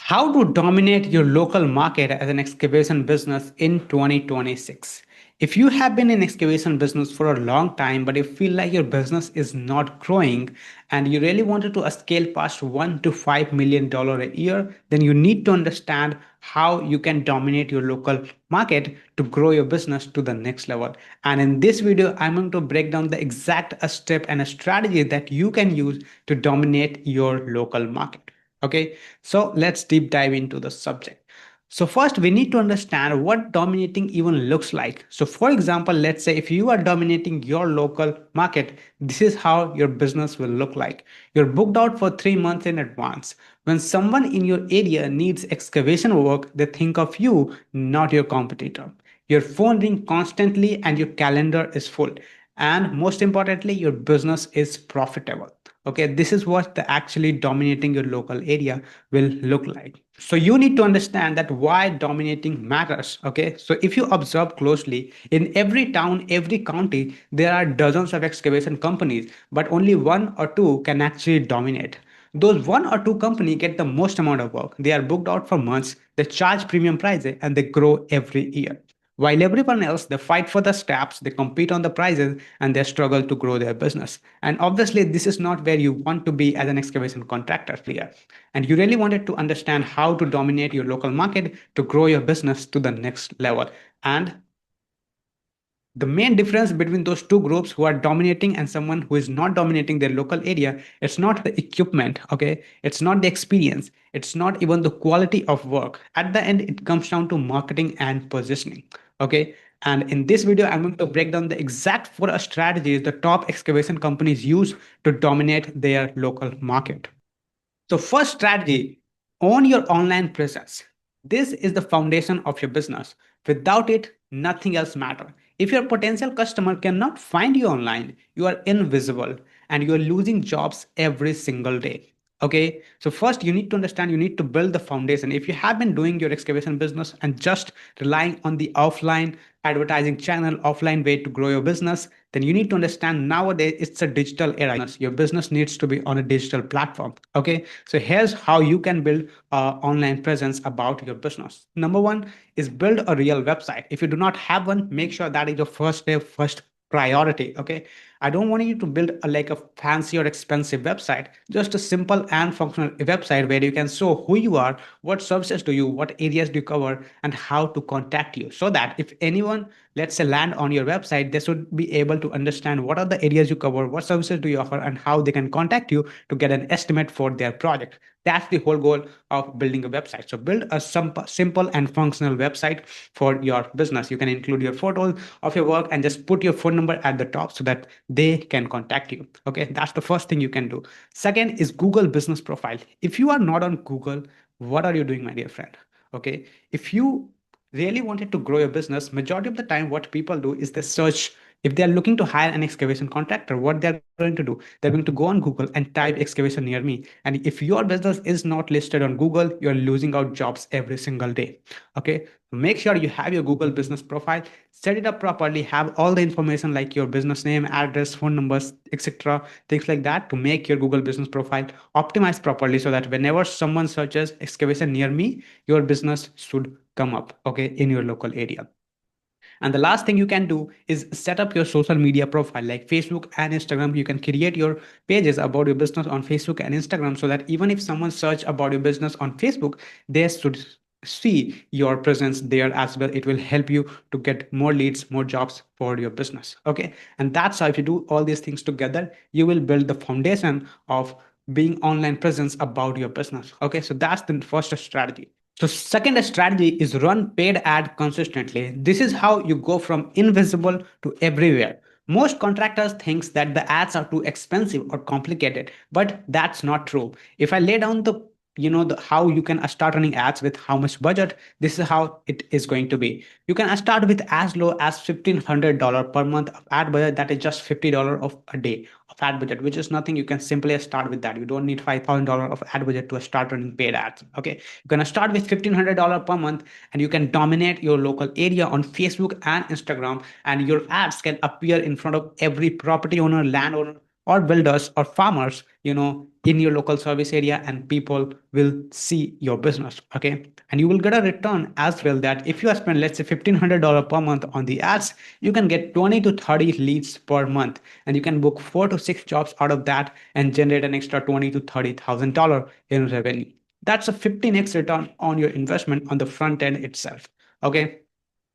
How to dominate your local market as an excavation business in 2026. If you have been in excavation business for a long time, but you feel like your business is not growing and you really wanted to scale past $1 to $5 million a year, then you need to understand how you can dominate your local market to grow your business to the next level. And in this video, I'm going to break down the exact step and a strategy that you can use to dominate your local market. Okay, so let's deep dive into the subject. So first we need to understand what dominating even looks like. So for example, let's say if you are dominating your local market, this is how your business will look like. You're booked out for 3 months in advance. When someone in your area needs excavation work, they think of you, not your competitor. Your phone rings constantly and your calendar is full. And most importantly, your business is profitable. Okay, this is what the actually dominating your local area will look like. So you need to understand that why dominating matters. Okay, so if you observe closely, in every town, every county, there are dozens of excavation companies, but only one or two can actually dominate. Those one or two companies get the most amount of work. They are booked out for months, they charge premium prices, and they grow every year. While everyone else, they fight for the scraps, they compete on the prices, and they struggle to grow their business. And obviously, this is not where you want to be as an excavation contractor here. And you really wanted to understand how to dominate your local market to grow your business to the next level. And the main difference between those two groups who are dominating and someone who is not dominating their local area, it's not the equipment, okay? It's not the experience. It's not even the quality of work. At the end, it comes down to marketing and positioning, okay? And in this video, I'm going to break down the exact four strategies the top excavation companies use to dominate their local market. So first strategy, own your online presence. This is the foundation of your business. Without it, nothing else matters. If your potential customer cannot find you online, you are invisible and you are losing jobs every single day. Okay, so first you need to understand you need to build the foundation. If you have been doing your excavation business and just relying on the offline advertising channel, offline way to grow your business, then you need to understand nowadays it's a digital era. Your business needs to be on a digital platform. Okay, so here's how you can build online presence about your business. Number one is build a real website. If you do not have one, make sure that is your first step, first priority. Okay, I don't want you to build like a fancy or expensive website, just a simple and functional website where you can show who you are, what services do you, what areas do you cover, and how to contact you, so that if anyone, let's say, land on your website, they should be able to understand what are the areas you cover, what services do you offer, and how they can contact you to get an estimate for their project. That's the whole goal of building a website. So build a simple and functional website for your business. You can include your photos of your work and just put your phone number at the top so that they can contact you. Okay, that's the first thing you can do. Second is Google business profile. If you are not on Google, what are you doing, my dear friend? Okay, if you really wanted to grow your business, majority of the time what people do is they search. If they are looking to hire an excavation contractor, what they're going to do, they're going to go on Google and type excavation near me. And if your business is not listed on Google, you're losing out jobs every single day. Okay, make sure you have your Google business profile, set it up properly, have all the information like your business name, address, phone numbers, etc., things like that, to make your Google business profile optimized properly, so that whenever someone searches excavation near me, your business should come up, okay, in your local area. And the last thing you can do is set up your social media profile like Facebook and Instagram. You can create your pages about your business on Facebook and Instagram, so that even if someone search about your business on Facebook, they should see your presence there as well. It will help you to get more leads, more jobs for your business. Okay, and that's how, if you do all these things together, you will build the foundation of being online presence about your business. Okay, so that's the first strategy. So second strategy is run paid ad consistently. This is how you go from invisible to everywhere. Most contractors thinks that the ads are too expensive or complicated, but that's not true. If I lay down the how you can start running ads with how much budget, this is how it is going to be. You can start with as low as $1,500 per month of ad budget. That is just $50 of a day of ad budget, which is nothing. You can simply start with that. You don't need $5,000 of ad budget to start running paid ads. Okay, you're gonna start with $1,500 per month, and you can dominate your local area on Facebook and Instagram, and your ads can appear in front of every property owner, landowner, or builders or farmers. in your local service area, and people will see your business. Okay, and you will get a return as well, that if you spend, let's say, $1,500 per month on the ads, you can get 20 to 30 leads per month, and you can book 4 to 6 jobs out of that and generate an extra 20 to $30,000 in revenue. That's a 15x return on your investment on the front end itself. Okay,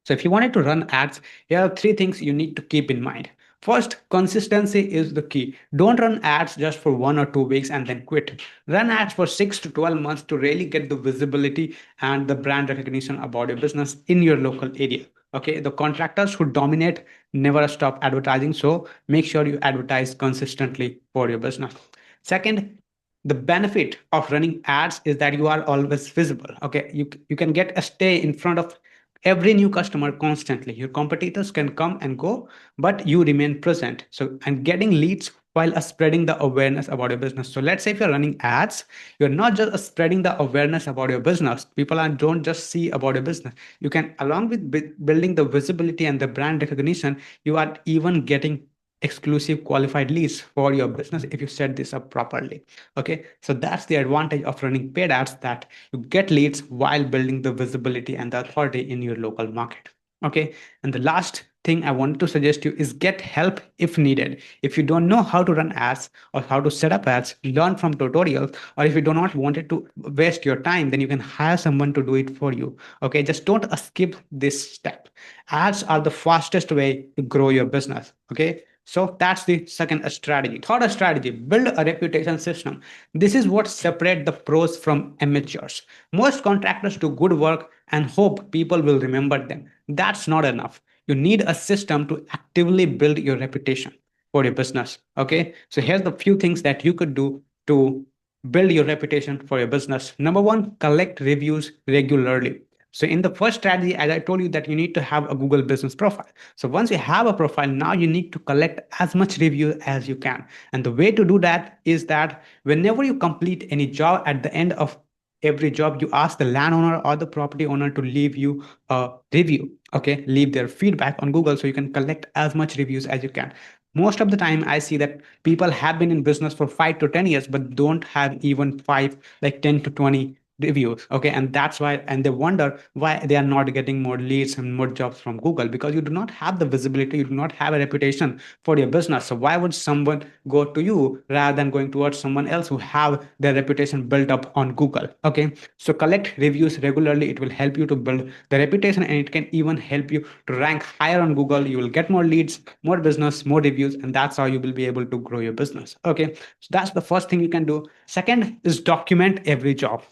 so if you wanted to run ads, here are three things you need to keep in mind. First, consistency is the key. Don't run ads just for 1 or 2 weeks and then quit. Run ads for 6 to 12 months to really get the visibility and the brand recognition about your business in your local area. Okay, the contractors who dominate never stop advertising, so make sure you advertise consistently for your business. Second, the benefit of running ads is that you are always visible. Okay, you can get a stay in front of every new customer constantly. Your competitors can come and go, but you remain present. So, and getting leads while spreading the awareness about your business. So let's say if you're running ads, you're not just spreading the awareness about your business. People don't just see about your business. You can, along with building the visibility and the brand recognition, you are even getting exclusive qualified leads for your business if you set this up properly. Okay, so that's the advantage of running paid ads, that you get leads while building the visibility and the authority in your local market. Okay, and the last thing I want to suggest you is get help if needed. If you don't know how to run ads or how to set up ads, learn from tutorials, or if you do not want it to waste your time, then you can hire someone to do it for you. Okay, just don't skip this step. Ads are the fastest way to grow your business. Okay, so that's the second strategy. Third strategy, build a reputation system. This is what separates the pros from amateurs. Most contractors do good work and hope people will remember them. That's not enough. You need a system to actively build your reputation for your business. Okay, so here's the few things that you could do to build your reputation for your business. Number one, collect reviews regularly. So in the first strategy, as I told you, that you need to have a Google business profile. So once you have a profile, now you need to collect as much review as you can. And the way to do that is that whenever you complete any job, at the end of every job, you ask the landowner or the property owner to leave you a review. Okay, leave their feedback on Google so you can collect as much reviews as you can. Most of the time, I see that people have been in business for 5 to 10 years, but don't have even five, like 10 to 20 reviews. Okay, and that's why, and they wonder why they are not getting more leads and more jobs from Google, because you do not have the visibility, you do not have a reputation for your business. So why would someone go to you rather than going towards someone else who have their reputation built up on Google? Okay, so collect reviews regularly. It will help you to build the reputation, and it can even help you to rank higher on Google. You will get more leads, more business, more reviews, and that's how you will be able to grow your business. Okay, so that's the first thing you can do. Second is document every job.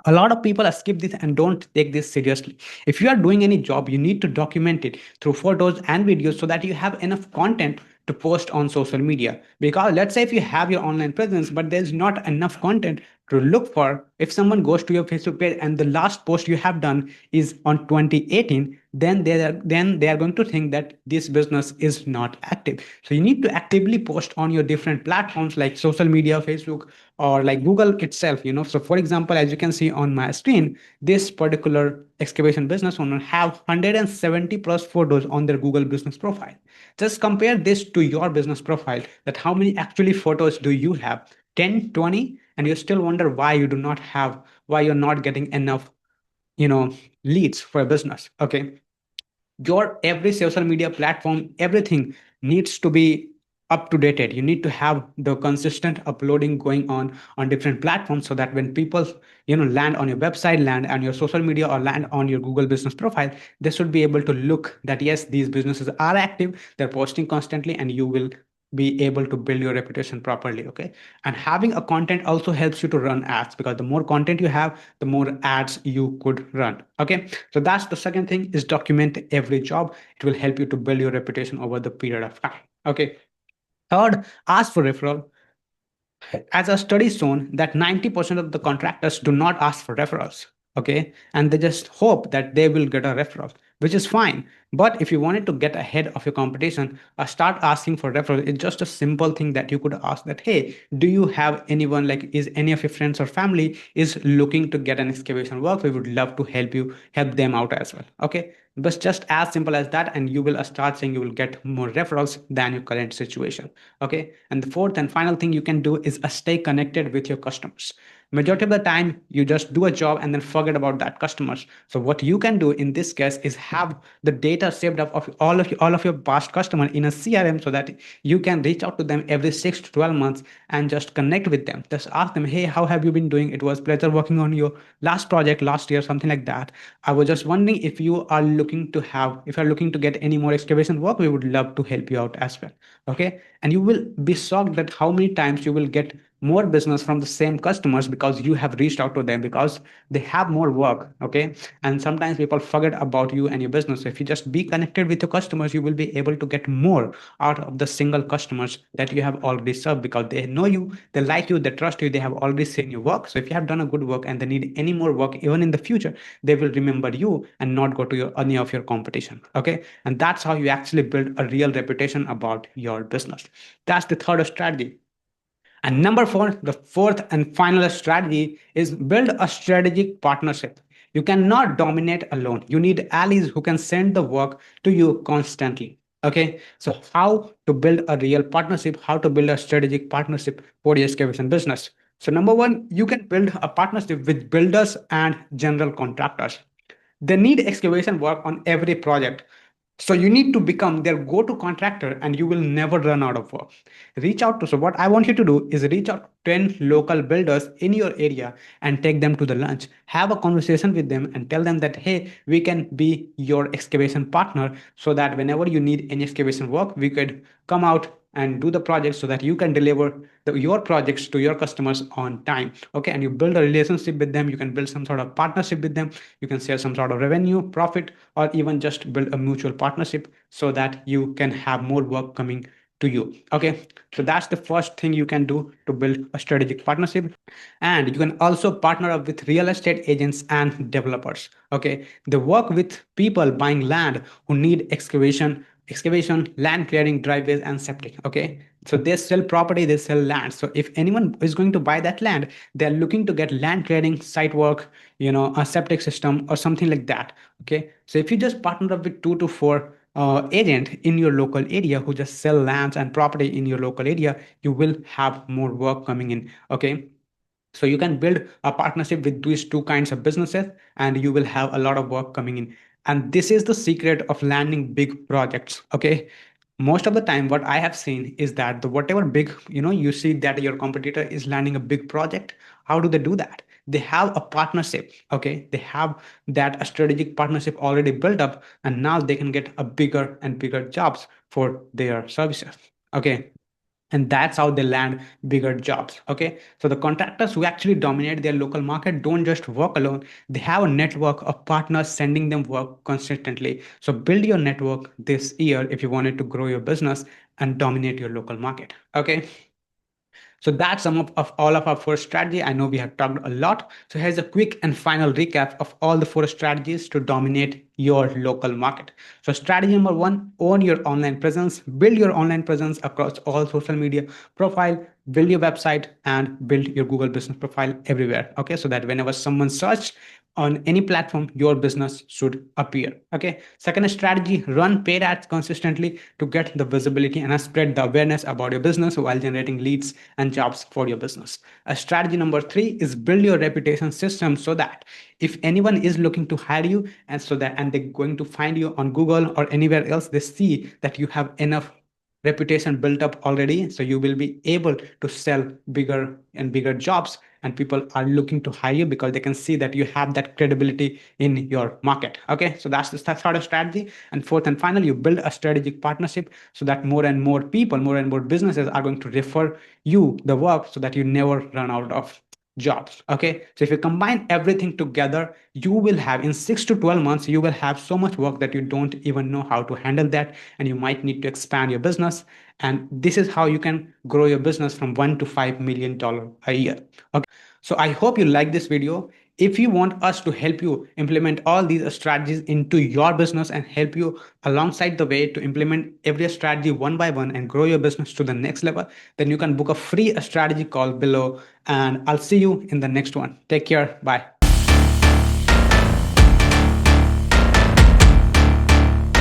A lot of people skip this and don't take this seriously. If you are doing any job, you need to document it through photos and videos so that you have enough content to post on social media. Because let's say if you have your online presence but there's not enough content to look for, if someone goes to your Facebook page and the last post you have done is on 2018, then they are going to think that this business is not active. So you need to actively post on your different platforms like social media, Facebook, or like Google itself. So for example, as you can see on my screen, this particular excavation business owner have 170 plus photos on their Google business profile. Just compare this to your business profile, that how many actually photos do you have? 10, 20, and you still wonder why you do not have, why you're not getting enough, you know leads for a business. Okay, your every social media platform, everything needs to be up to dated. You need to have the consistent uploading going on different platforms, so that when people land on your website, land on your social media, or land on your Google business profile, they should be able to look that yes, these businesses are active, they're posting constantly, and you will be able to build your reputation properly. Okay, and having a content also helps you to run ads, because the more content you have, the more ads you could run. Okay, so that's the second thing, is document every job. It will help you to build your reputation over the period of time. Okay, third, ask for referral. As a study shown that 90% of the contractors do not ask for referrals. Okay, and they just hope that they will get a referral. which is fine. But if you wanted to get ahead of your competition, start asking for referrals. It's just a simple thing that you could ask that, hey, do you have anyone, like, is any of your friends or family is looking to get an excavation work? We would love to help them out as well. Okay. But just as simple as that, and you will start saying you will get more referrals than your current situation. Okay. And the fourth and final thing you can do is stay connected with your customers. Majority of the time you just do a job and then forget about that customers. So what you can do in this case is have the data saved up of all of your past customer in a CRM, so that you can reach out to them every 6 to 12 months and just connect with them. Just ask them, hey, how have you been doing? It was pleasure working on your last project last year, something like that. I was just wondering if you're looking to get any more excavation work, we would love to help you out as well. Okay. And you will be shocked that how many times you will get more business from the same customers because you have reached out to them, because they have more work. Okay. And sometimes people forget about you and your business. So if you just be connected with your customers, you will be able to get more out of the single customers that you have already served, because they know you, they like you, they trust you, they have already seen your work. So if you have done a good work and they need any more work even in the future, they will remember you and not go to any of your competition. Okay. And that's how you actually build a real reputation about your business. That's the third strategy. And number four, the fourth and final strategy is build a strategic partnership. You cannot dominate alone. You need allies who can send the work to you constantly. Okay, so how to build a real partnership, how to build a strategic partnership for your excavation business. So, number one, you can build a partnership with builders and general contractors. They need excavation work on every project. So you need to become their go-to contractor and you will never run out of work. So what I want you to do is reach out to 10 local builders in your area and take them to the lunch. Have a conversation with them and tell them that, hey, we can be your excavation partner, so that whenever you need any excavation work, we could come out and do the project so that you can deliver your projects to your customers on time. Okay. And you build a relationship with them. You can build some sort of partnership with them. You can share some sort of revenue, profit, or even just build a mutual partnership so that you can have more work coming to you. Okay. So that's the first thing you can do to build a strategic partnership. And you can also partner up with real estate agents and developers. Okay. They work with people buying land who need excavation, land clearing, driveways, and septic. Okay. So they sell property, they sell land. So if anyone is going to buy that land, they're looking to get land clearing, site work, a septic system or something like that. Okay. So if you just partner up with 2 to 4 agent in your local area who just sell lands and property in your local area, you will have more work coming in. Okay. So you can build a partnership with these two kinds of businesses and you will have a lot of work coming in. And this is the secret of landing big projects. Okay. Most of the time what I have seen is that the whatever big, you see that your competitor is landing a big project. How do they do that? They have a partnership. Okay. They have that a strategic partnership already built up, and now they can get a bigger and bigger jobs for their services. Okay. And that's how they land bigger jobs. Okay. So the contractors who actually dominate their local market don't just work alone. They have a network of partners sending them work consistently. So build your network this year if you wanted to grow your business and dominate your local market. Okay. So that's some of all of our four strategy. I know we have talked a lot. So here's a quick and final recap of all the four strategies to dominate your local market. So strategy number one, own your online presence. Build your online presence across all social media profile, build your website and build your Google business profile everywhere. Okay. So that whenever someone search on any platform, your business should appear. Okay. Second strategy, run paid ads consistently to get the visibility and spread the awareness about your business while generating leads and jobs for your business. Strategy number three is build your reputation system so that if anyone is looking to hire you and they're going to find you on Google or anywhere else, they see that you have enough reputation built up already, so you will be able to sell bigger and bigger jobs, and people are looking to hire you because they can see that you have that credibility in your market. Okay, so that's the third strategy. And fourth and final, you build a strategic partnership so that more and more people, more and more businesses are going to refer you the work so that you never run out of jobs. Okay, so if you combine everything together, you will have in 6 to 12 months, you will have so much work that you don't even know how to handle that, and you might need to expand your business. And this is how you can grow your business from $1 to $5 million a year. Okay, so I hope you like this video. If you want us to help you implement all these strategies into your business and help you alongside the way to implement every strategy one by one and grow your business to the next level, then you can book a free strategy call below. And I'll see you in the next one. Take care. Bye.